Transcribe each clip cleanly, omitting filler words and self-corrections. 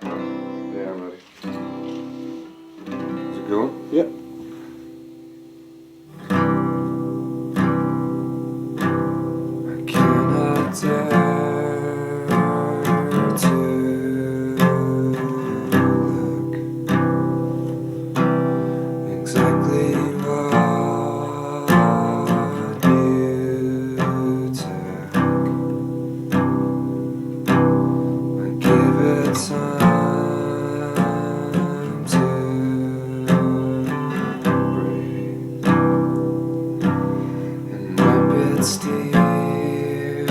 Yeah, I'm ready. Is it going? Yep. I cannot dare to look exactly what you took. I give it time to breathe and wipe its tears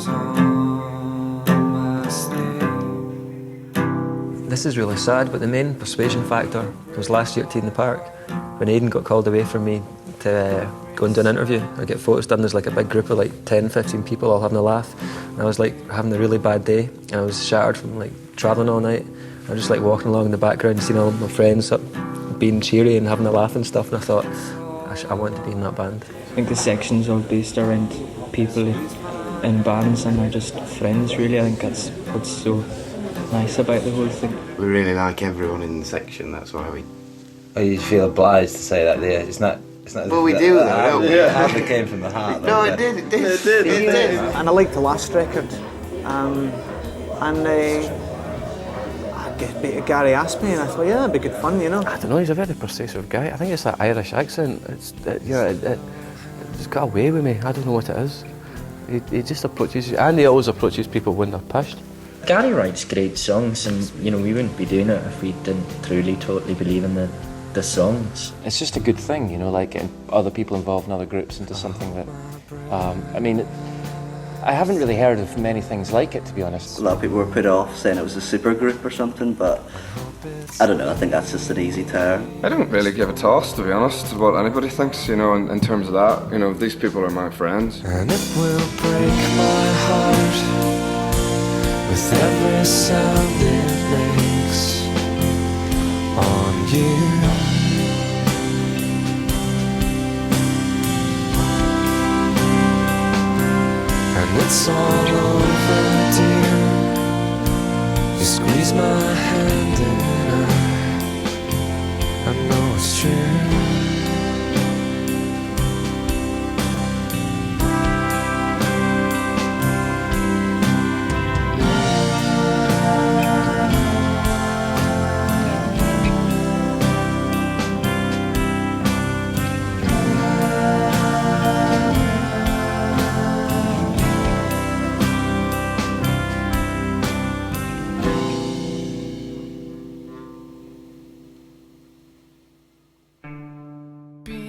on my sleeve. This is really sad, but the main persuasion factor was last year at Tea in the Park when Aidan got called away from me to go and do an interview or get photos done. There's like a big group of like 10, 15 people all having a laugh. And I was like having a really bad day and I was shattered from like travelling all night. I was just like walking along in the background, seeing all my friends up, being cheery and having a laugh and stuff, and I thought, I want to be in that band. I think the section's all based around people in bands and they're just friends really. I think that's what's so nice about the whole thing. We really like everyone in the section, that's why we... Oh, you feel obliged to say that, yeah. It's not Well, we do though, don't we? It hardly came from the heart. No, it did. It did. And I liked the last record. Gary asked me and I thought, yeah, that'd be good fun, you know. I don't know, he's a very persuasive guy. I think it's that Irish accent. It's got away with me. I don't know what it is. He just approaches, and he always approaches people when they're pissed. Gary writes great songs and, you know, we wouldn't be doing it if we didn't truly, totally believe in the songs. It's just a good thing, you know, like getting other people involved in other groups into something that, I mean, I haven't really heard of many things like it, to be honest. A lot of people were put off saying it was a super group or something, but I don't know, I think that's just an easy term. I don't really give a toss, to be honest, what anybody thinks, you know, in terms of that. You know, these people are my friends. And it will break my heart with every sound it makes on you. And it's all over, dear. You squeeze my hand and I know it's true.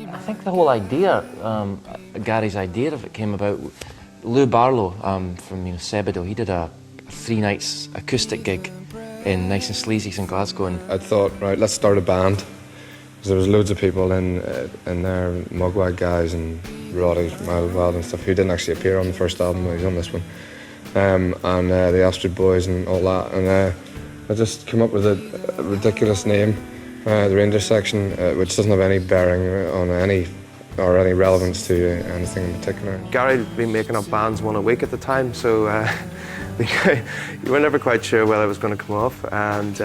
I think the whole idea, Gary's idea of it came about, Lou Barlow from Sebado, he did a 3 nights acoustic gig in Nice and Sleazy's in Glasgow. And I thought, right, let's start a band. Because there was loads of people in there, Mugwag guys and Roddy, Mild Wild and stuff, who didn't actually appear on the first album, but he's on this one. And the Astrid Boys and all that. And I just came up with a ridiculous name. The reindeer section, which doesn't have any bearing on any relevance to anything in particular. Gary had been making up bands one a week at the time, so you were never quite sure whether it was going to come off, and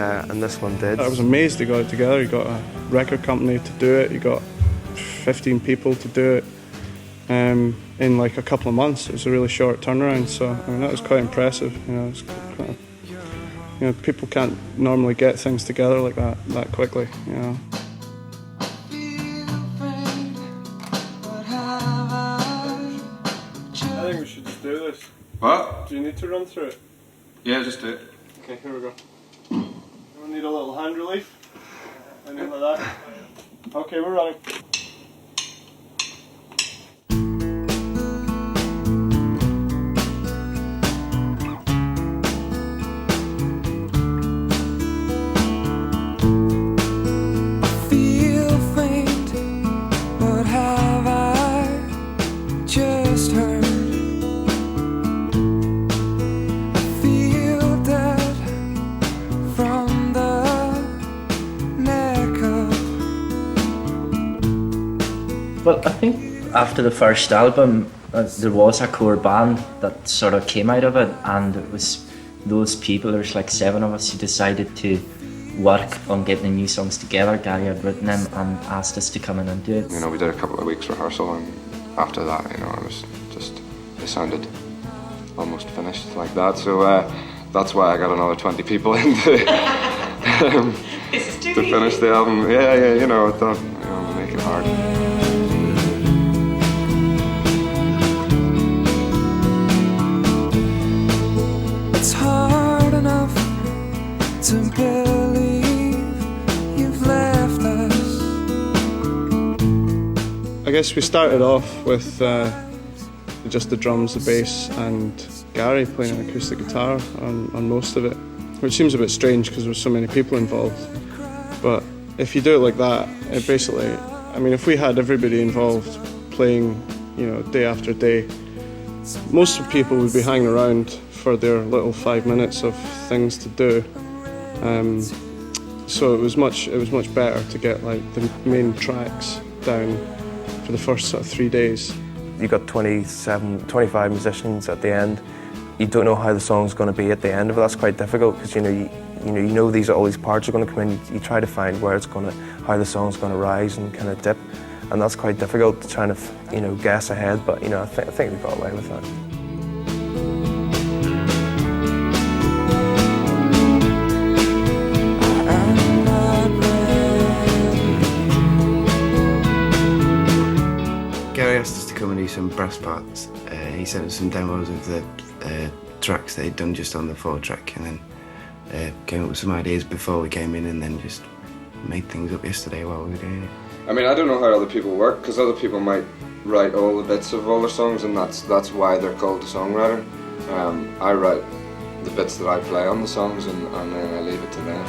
this one did. I was amazed he got it together. He got a record company to do it. He got 15 people to do it in like a couple of months. It was a really short turnaround, so I mean that was quite impressive. You know, it's quite, you know, people can't normally get things together like that quickly. You know. I think we should just do this. What? Do you need to run through it? Yeah, just do it. Okay, here we go. We'll need a little hand relief. Anything like that. Okay, we're running. Well, I think after the first album, there was a core band that sort of came out of it, and it was those people, there's like 7 of us who decided to work on getting the new songs together. Gary had written them and asked us to come in and do it. You know, we did a couple of weeks rehearsal, and after that, you know, it sounded almost finished like that. So that's why I got another 20 people in to finish the album. Yeah, you know, I thought, you know, make it hard. It's hard enough to believe you've left us. I guess we started off with just the drums, the bass, and Gary playing an acoustic guitar on most of it, which seems a bit strange because there's so many people involved. But if you do it like that, it basically, I mean, if we had everybody involved playing, you know, day after day, most of the people would be hanging around for their little 5 minutes of things to do. So it was much better to get like the main tracks down for the first sort of 3 days. You got 25 musicians at the end. You don't know how the song's going to be at the end of it. That's quite difficult because you know all these parts are going to come in. You try to find where it's going to, how the song's going to rise and kind of dip, and that's quite difficult to try to guess ahead. But I think we got away with that. Gary asked us to come and do some brass parts. He sent us some demos of the tracks that he'd done just on the 4-track, and then came up with some ideas before we came in, and then just made things up yesterday while we were doing it. I mean, I don't know how other people work, because other people might write all the bits of all their songs, and that's why they're called a songwriter. I write the bits that I play on the songs, and then I leave it to them.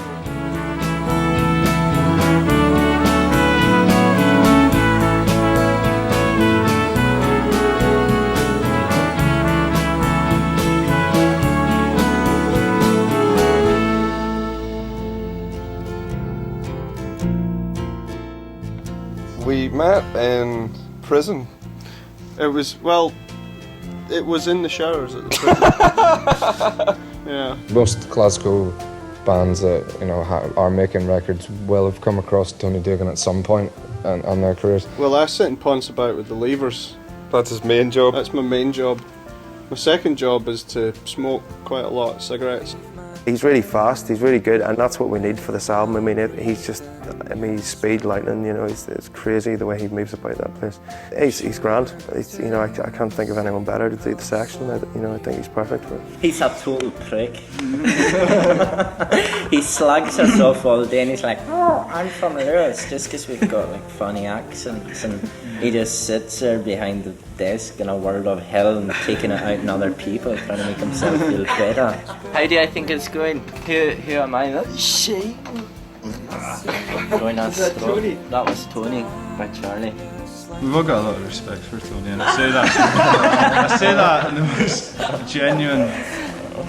We met in prison. It was in the showers at the prison. Yeah. Most classical bands that are making records will have come across Tony Dugan at some point on their careers. Well, I sit and ponce about with the levers. That's his main job. That's my main job. My second job is to smoke quite a lot of cigarettes. He's really fast, he's really good, and that's what we need for this album. I mean, he's speed lightning, it's crazy the way he moves about that place. He's grand. I can't think of anyone better to do the section. I think he's perfect for it. He's a total prick. He slags us off all day and he's like, oh, I'm from Lewis, just because we've got like funny accents, and he just sits there behind the desk in a world of hell and taking it out on other people, trying to make himself feel better. How do I think it's going? Who am I? That's shit. That was Tony by Charlie. We've all got a lot of respect for Tony, and I say that in the most genuine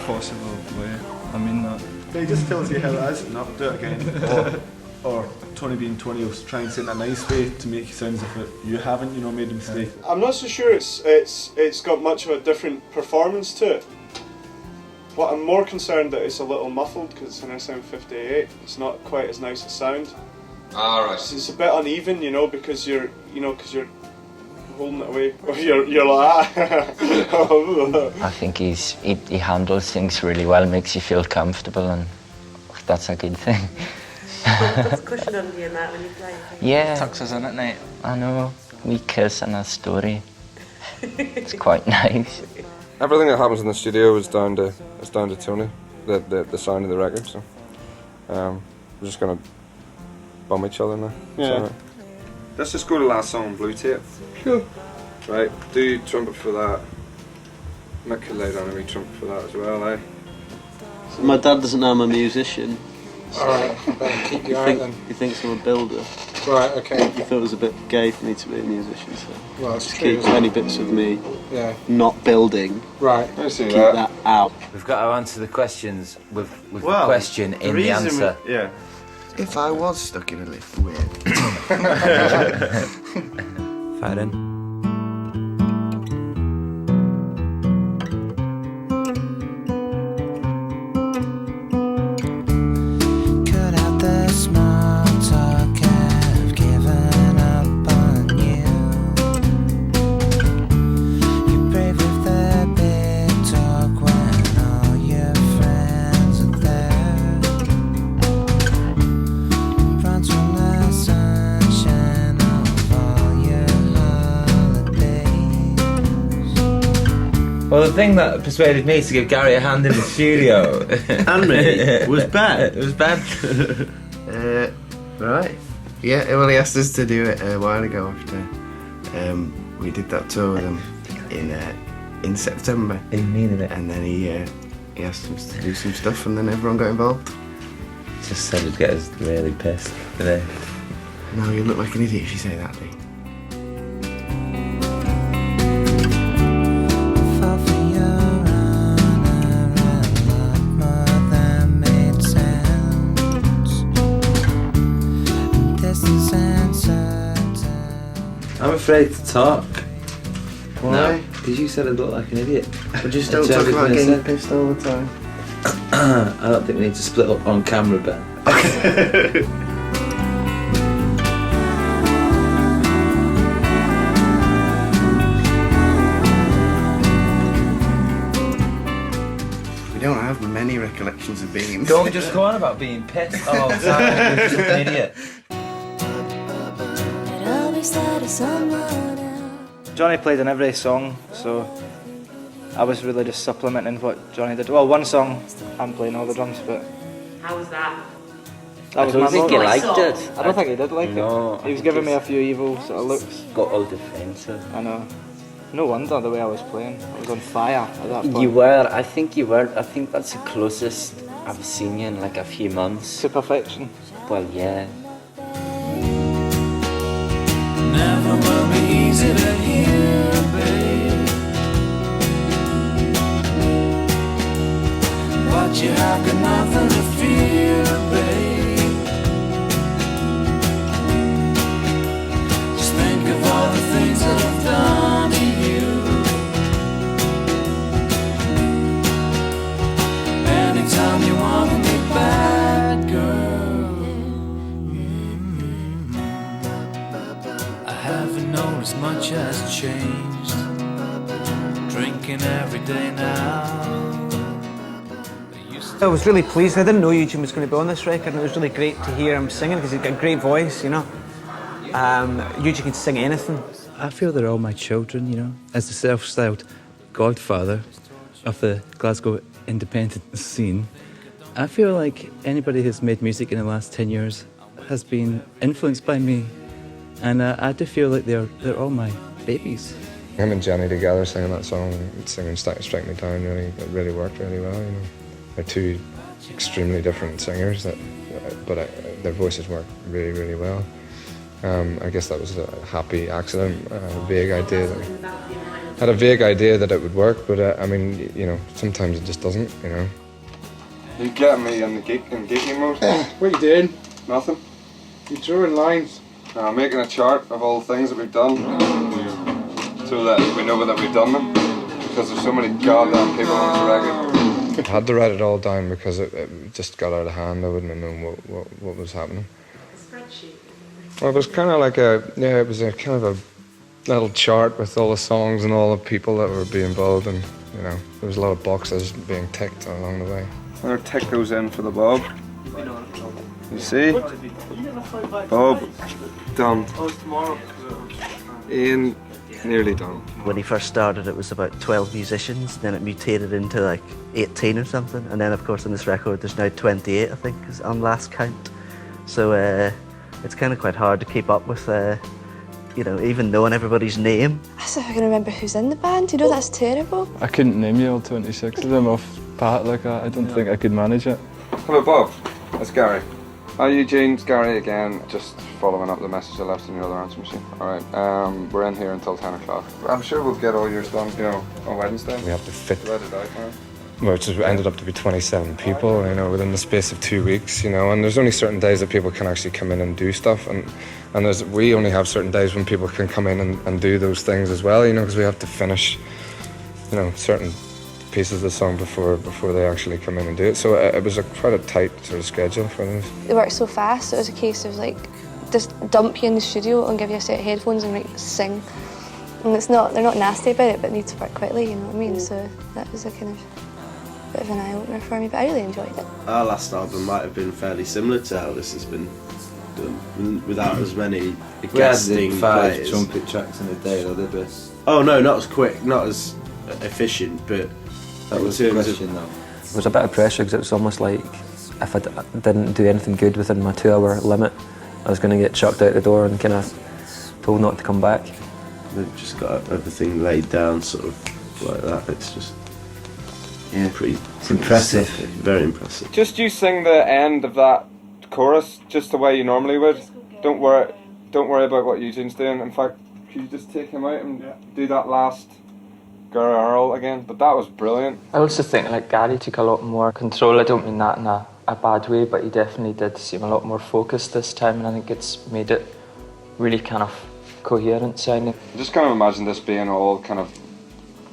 possible way. I mean that. He just tells you how it is, and I'll do it again. Or Tony being Tony will try and say it in a nice way to make it sound as if you haven't, made a mistake. I'm not so sure it's got much of a different performance to it. What I'm more concerned that it's a little muffled because it's an SM58. It's not quite as nice a sound. All right. It's a bit uneven, because you're holding it away. You're like. I think he handles things really well, makes you feel comfortable, and that's a good thing. Puts a cushion under you and that when you play. Yeah. Tucks us in at night. I know. We kiss in a story. It's quite nice. Everything that happens in the studio is down to Tony, the sound of the record. So we're just gonna bum each other now. Yeah. Right. Let's just go to the last song on Blue Tape. Sure. Right. Do trumpet for that. Mick could lay down a wee trumpet for that as well, eh? My dad doesn't know I'm a musician. Alright, better keep you out then. He thinks I'm a builder. Right, okay. He thought it was a bit gay for me to be a musician, so well, it's to true, keep any bits of me not building. Right, I see keep that out. We've got to answer the questions with the question in the answer. Yeah. If I was stuck in a lift, weird. Fire in. Well, the thing that persuaded me to give Gary a hand in the studio and me was Ben. It was Ben. Right. Yeah, well, he asked us to do it a while ago after we did that tour with him in September. He meaning it. And then he asked us to do some stuff, and then everyone got involved. Just said it'd get us really pissed today. No, you look like an idiot if you say that, Lee. I'm afraid to talk. Why? No, because you said I look like an idiot. But just don't talk about getting pissed all the time. I don't think we need to split up on camera, Ben. We don't have many recollections of being in. Don't just go on about being pissed all the time. You're just an idiot. Johnny played in every song, so I was really just supplementing what Johnny did. Well, one song I'm playing all the drums, but How was that? that was I don't my think he liked it. I don't think he did like No, it. He I was think giving me a he's few evil sort of looks. got all defensive. I know. No wonder the way I was playing. I was on fire at that point. You were, I think you were, I think that's the closest I've seen you in like a few months. To perfection. Well, yeah. Never will be easy to hear, babe. But you have got nothing to fear, babe. Just think of all the things that I've done to you. Anytime you want me back, girl. I haven't noticed much has changed. Drinking every day now. I was really pleased. I didn't know Eugene was going to be on this record, and it was really great to hear him singing because he's got a great voice, you know. Eugene can sing anything. I feel they're all my children, you know. As the self-styled godfather of the Glasgow independent scene, I feel like anybody who's made music in the last 10 years has been influenced by me. And I do feel like they're all my babies. Him and Johnny together singing that song, singing Strike Me Down, it really worked really well, you know. They're two extremely different singers, but their voices work really, really well. I guess that was a happy accident, a vague idea that it would work, but I mean, you know, sometimes it just doesn't, you know. You getting me in geeky mode? What are you doing? Nothing. You drawing lines. I'm making a chart of all the things that we've done, so that we know that we've done them, because there's so many goddamn people on this record. I had to write it all down because it just got out of hand. I wouldn't have known what was happening. Well, it was kind of like it was a kind of a little chart with all the songs and all the people that would be involved, and you know, there was a lot of boxes being ticked along the way. I'm gonna tick those in for the Bob. You see? Bob, done. Ian, nearly done. When he first started, it was about 12 musicians, then it mutated into like 18 or something, and then of course on this record there's now 28, I think, is on last count. So it's kind of quite hard to keep up with, you know, even knowing everybody's name. I still can remember who's in the band, you know, that's terrible. I couldn't name you all 26 of them off pat like that. I don't think I could manage it. Hello, Bob. It's Gary. Hi, Eugene. It's Gary again. Just following up the message I left in your other answer machine. All right. We're in here until 10 o'clock. I'm sure we'll get all yours done, you know, on Wednesday. We have to fit. Let it out now. Which ended up to be 27 people, you know, within the space of 2 weeks, you know, and there's only certain days that people can actually come in and do stuff, and we only have certain days when people can come in and do those things as well, you know, because we have to finish, you know, certain pieces of the song before they actually come in and do it. So it was quite a tight sort of schedule for this. They worked so fast, so it was a case of like, just dump you in the studio and give you a set of headphones and like sing. And they're not nasty about it, but it needs to work quickly, you know what I mean? So that was a kind of bit of an eye-opener for me, but I really enjoyed it. Our last album might have been fairly similar to how this has been done, without as many guesting we had 5 players. trumpet tracks in a day, though, did we? Oh no, not as quick, not as efficient, but That was the question, though. There was a bit of pressure because it was almost like if I didn't do anything good within my 2-hour limit, I was going to get chucked out the door and kind of told not to come back. They've just got everything laid down sort of like that. It's just pretty impressive. Very impressive. Just you sing the end of that chorus just the way you normally would. Don't worry about what Eugene's doing. In fact, could you just take him out and do that last Earl again? But that was brilliant. I also think like Gary took a lot more control. I don't mean that in a bad way, but he definitely did seem a lot more focused this time, and I think it's made it really kind of coherent sounding. I just kind of imagine this being all kind of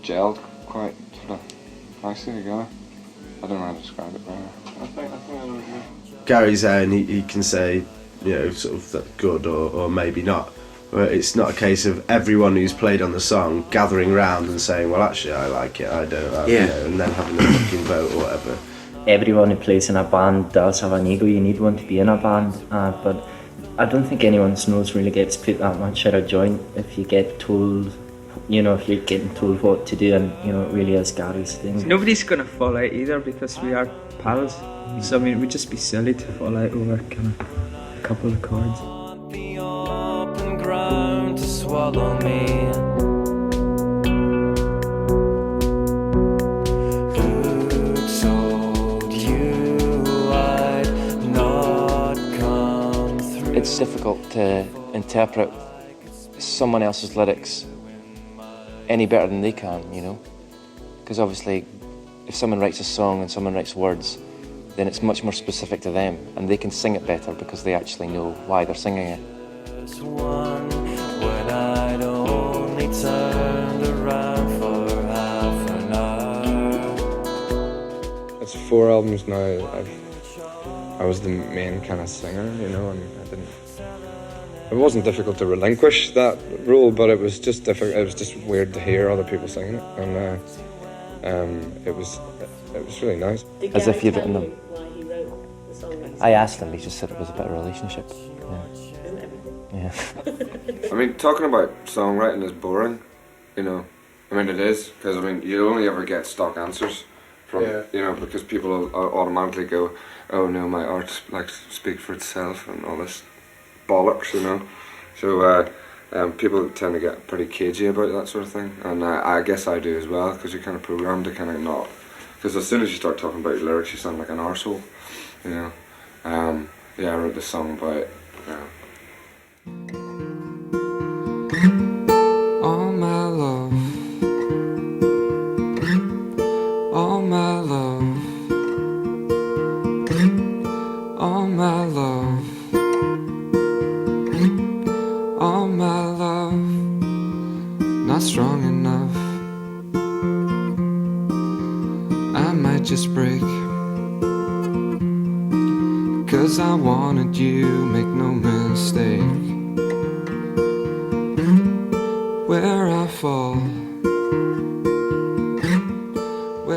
gelled quite sort of nicely together. I don't know how to describe it better. I think I know what you mean. Gary's there and he can say, you know, sort of that good or maybe not. But it's not a case of everyone who's played on the song gathering round and saying, well, actually, I like it, I don't, you know, and then having a fucking vote or whatever. Everyone who plays in a band does have an ego. You need one to be in a band, but I don't think anyone's nose really gets put that much out of joint if you get told, you know, if you're getting told what to do, and you know, it really is Gary's thing. Nobody's going to fall out either because we are pals. So I mean, it would just be silly to fall out over kind of a couple of chords. The open ground to swallow me. Who told you I'd not come through? It's difficult to interpret someone else's lyrics any better than they can, you know? Because obviously, if someone writes a song and someone writes words, then it's much more specific to them, and they can sing it better because they actually know why they're singing it. One when I'd only turned around for half an hour. It's 4 albums now. I was the main kind of singer, you know, and it wasn't difficult to relinquish that role, but it was just difficult. It was just weird to hear other people singing it, and it was really nice. As if you've written them. I asked him, he just said it was a bit of a relationship. Yeah. I mean, talking about songwriting is boring, you know. I mean, it is, because I mean, you only ever get stock answers from, you know, because people will automatically go, oh no, my art likes to speak for itself and all this bollocks, you know. So people tend to get pretty cagey about that sort of thing, and I guess I do as well, because you're kind of programmed to kind of not, because as soon as you start talking about your lyrics, you sound like an arsehole, you know. Yeah, I wrote this song about, All my love, all my love, all my love, all my love, not strong enough. I might just break, 'cause I wanted you, make no mistake. Where I fall.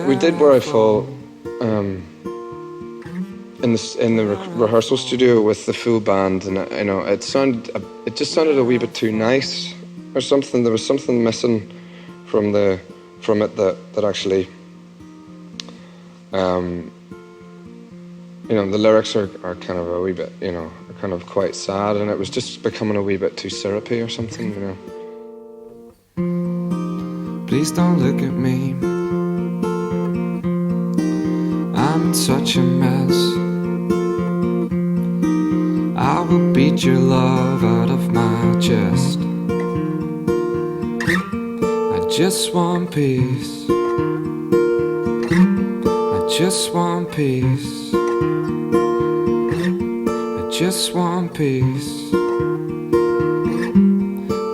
We did Where I Fall in the rehearsal studio with the full band, and you know, it just sounded a wee bit too nice or something. There was something missing from it that actually, you know, the lyrics are kind of a wee bit, you know, are kind of quite sad, and it was just becoming a wee bit too syrupy or something, you know. Please don't look at me, I'm in such a mess. I will beat your love out of my chest. I just want peace, I just want peace, I just want peace,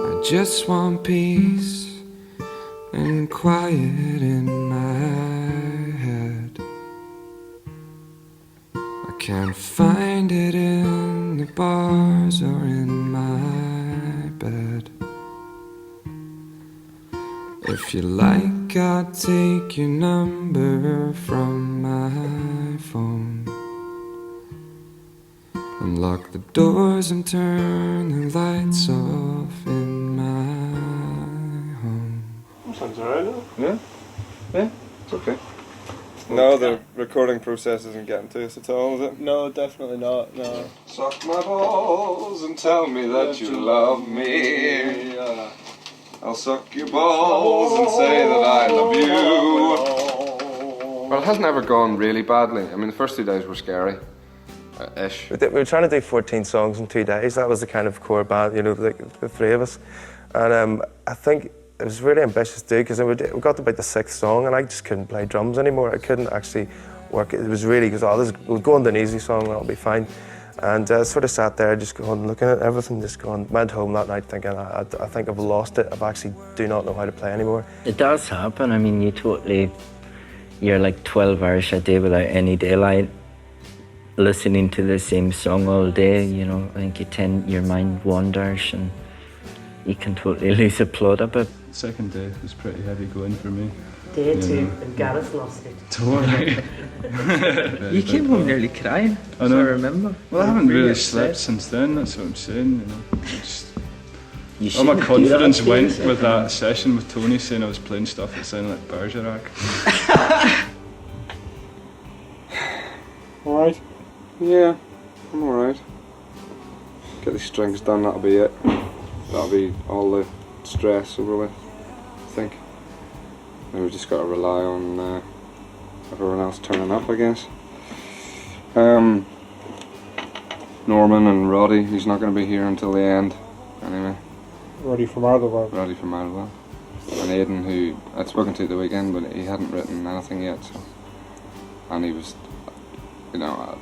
I just want peace and quiet in my head. I can't find it in the bars or in my bed. If you like, I'll take your number from my phone, unlock the doors and turn the lights off in my home. Sounds alright, Yeah. Yeah, it's okay. No, the recording process isn't getting to us at all, is it? No, definitely not, no. Suck my balls and tell me that you love me. I'll suck your balls and say that I love you. Well, it hasn't ever gone really badly. I mean, the first 2 days were scary. Ish. We were trying to do 14 songs in 2 days. That was the kind of core band, you know, the three of us. And I think it was really ambitious to do because we got to about the 6th song and I just couldn't play drums anymore. I couldn't actually work. It was really, because we'll go on to an easy song and it'll be fine. And sort of sat there just going, looking at everything, just going, went home that night thinking, I think I've lost it. I actually do not know how to play anymore. It does happen. I mean, you're like 12 hours a day without any daylight, listening to the same song all day, you know. I think your mind wanders and you can totally lose the plot of it. Second day was pretty heavy going for me. Day two, and Gareth lost it. Totally. You came home nearly crying, I know. I remember. Well, I haven't really upset. slept since then, that's what I'm saying, you know. All my shouldn't do confidence that to went yourself, with that session with Tony saying I was playing stuff that sounded like Bergerac. Alright. Yeah, I'm alright. Get these strings done, that'll be it. That'll be all the stress over with, I think. And we've just got to rely on everyone else turning up, I guess. Norman and Roddy, he's not going to be here until the end, anyway. Roddy from Argyleville. Roddy from Argyleville. And Aidan, who I'd spoken to the weekend, but he hadn't written anything yet, so. And he was, you know,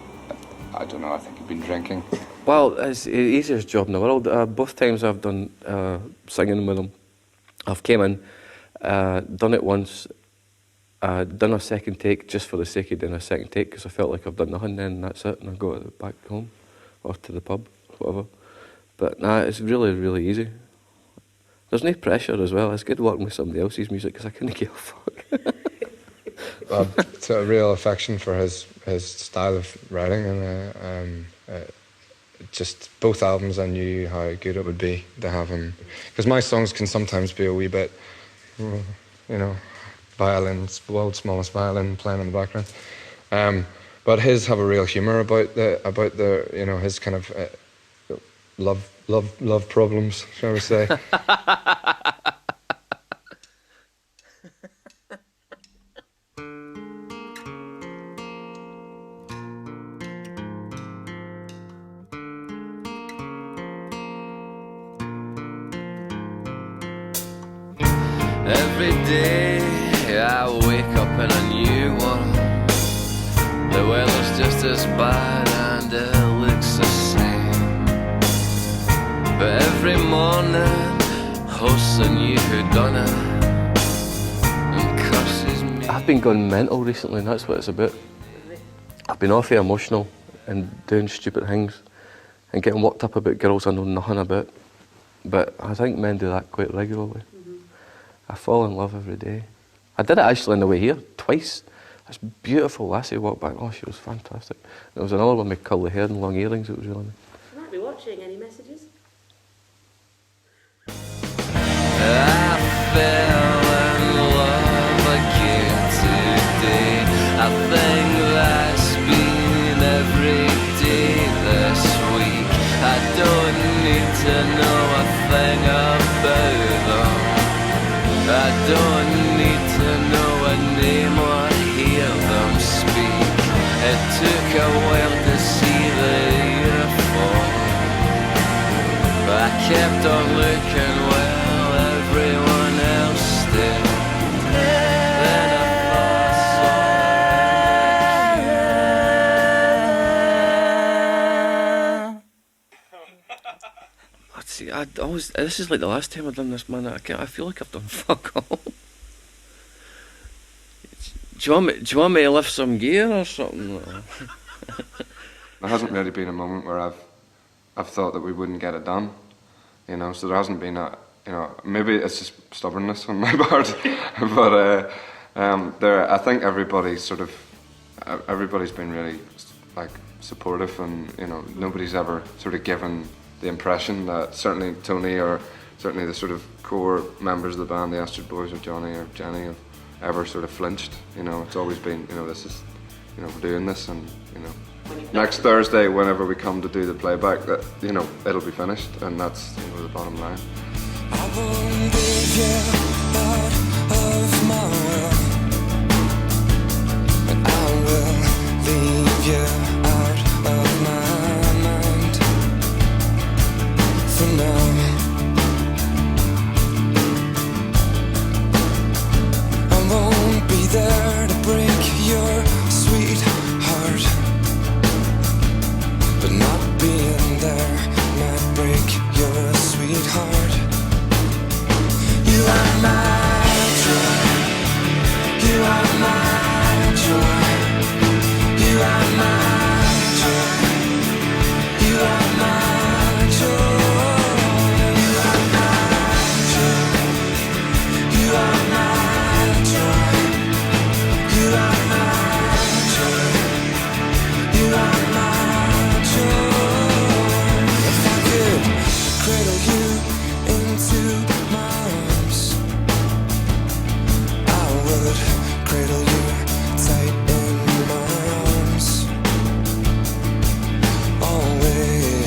I don't know, I think he'd been drinking. Well, it's the easiest job in the world. Both times I've done singing with him, I've came in, done it once, done a second take just for the sake of doing a second take because I felt like I've done nothing then and that's it and I go back home or to the pub, whatever. But nah, it's really, really easy. There's no pressure as well. It's good working with somebody else's music because I couldn't give a fuck. It's a real affection for his style of writing and just both albums I knew how good it would be to have him, because my songs can sometimes be a wee bit, you know, violins, world's smallest violin playing in the background, but his have a real humour about the you know, his kind of love problems, shall we say. Every day I wake up in a new one. The weather's just as bad and it looks the same. But every morning hosts a new whodunit and curses me. I've been going mental recently and that's what it's about. I've been awfully emotional and doing stupid things and getting worked up about girls I know nothing about. But I think men do that quite regularly. I fall in love every day. I did it actually on the way here, twice. This beautiful lassie walked back, oh she was fantastic. There was another one with curly hair and long earrings, it was really nice. You might be watching. Any messages? I fell in love again today. I think that's been every day this week. I don't need to know a thing about them. I don't need to know a name or hear them speak. It took a while to see the uniform, but I kept on looking while everyone else did. Then I See, this is like the last time I've done this, man. I feel like I've done fuck all. Do you want me to lift some gear or something? There hasn't really been a moment where I've thought that we wouldn't get it done, you know. So there hasn't been a, you know, maybe it's just stubbornness on my part, but I think everybody's been really like supportive, and you know, nobody's ever sort of given the impression that certainly Tony or certainly the sort of core members of the band, the Astrid Boys or Johnny or Jenny, ever sort of flinched. You know, it's always been, you know, this is, you know, we're doing this, and you know, next Thursday, whenever we come to do the playback, that, you know, it'll be finished, and that's, you know, the bottom line. I won't leave you out of my world, but I will leave you out of my mind for now. I won't be there to break your sweet heart, but not being there might break your sweetheart. You are my joy. You are my joy. You are my joy. You are my joy. You are my joy. You are my joy. You are my joy. You are my joy. If I could cradle you into my arms, I would cradle you tight in my arms, always.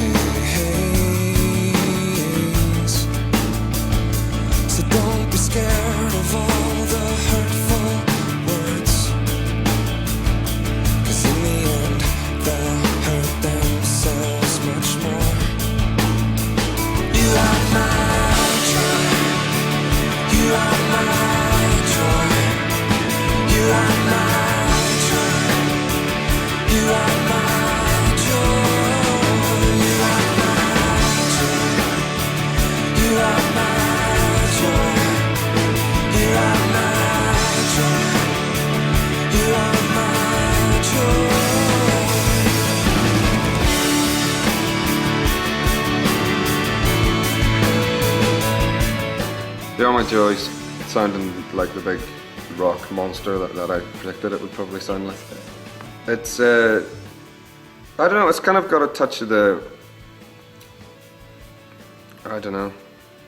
So don't be scared of all the hurtful words, 'cause in the end they'll hurt themselves much more. You are my joy. You are my joy. You are my joy. You are my joy. You are my joy. You are my joy. You are my joy. You are my joy. The All My Joys sounding like the big rock monster that I predicted it would probably sound like. It's, I don't know, it's kind of got a touch of the, I don't know,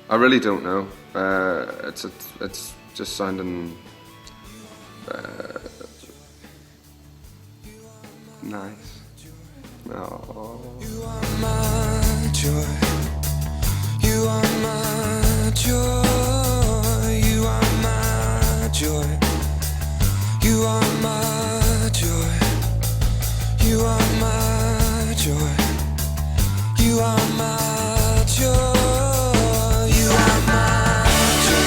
I really don't know. It's just sounding nice. Oh. You are my joy. You are my joy. You are my joy. You are my joy. You are my joy. You are my joy. You are my joy.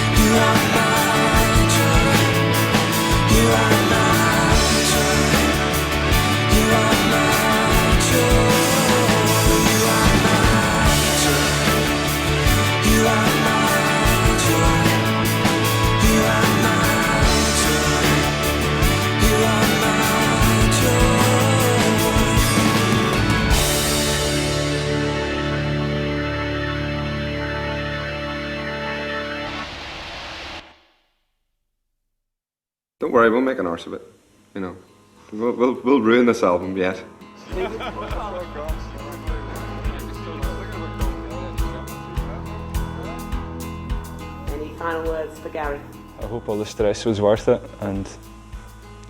You are my joy. You are my joy. You are my joy. You are my joy. You are my joy. You are my joy. You are my joy. Don't worry, we'll make an arse of it. You know, we'll ruin this album yet. Any final words for Gary? I hope all the stress was worth it, and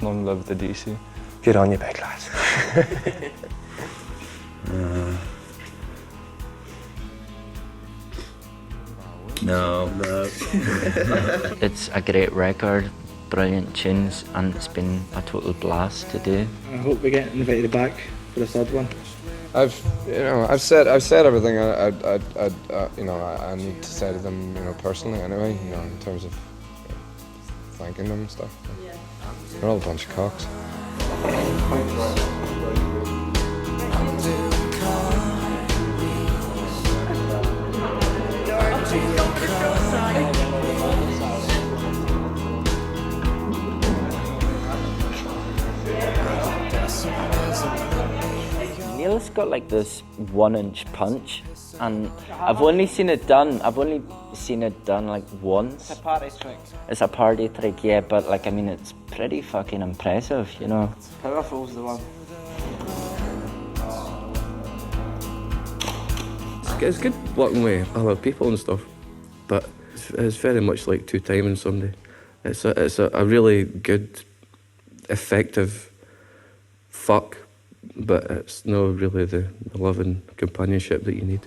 long live the DC. Good on you, big lad. No. It's a great record, brilliant tunes, and it's been a total blast to do. I hope we get invited back for the third one. I've said everything I need to say to them, you know, personally anyway, you know, in terms of thanking them and stuff. They're all a bunch of cocks. Neil's got like this 1-inch punch, and I've only seen it done like once. It's a party trick. It's a party trick, yeah, but like, I mean, it's pretty fucking impressive, you know. Powerful's the one. It's good working with other people and stuff, but it's very much like two timing somebody. It's a really good, effective fuck, but it's not really the love and companionship that you need.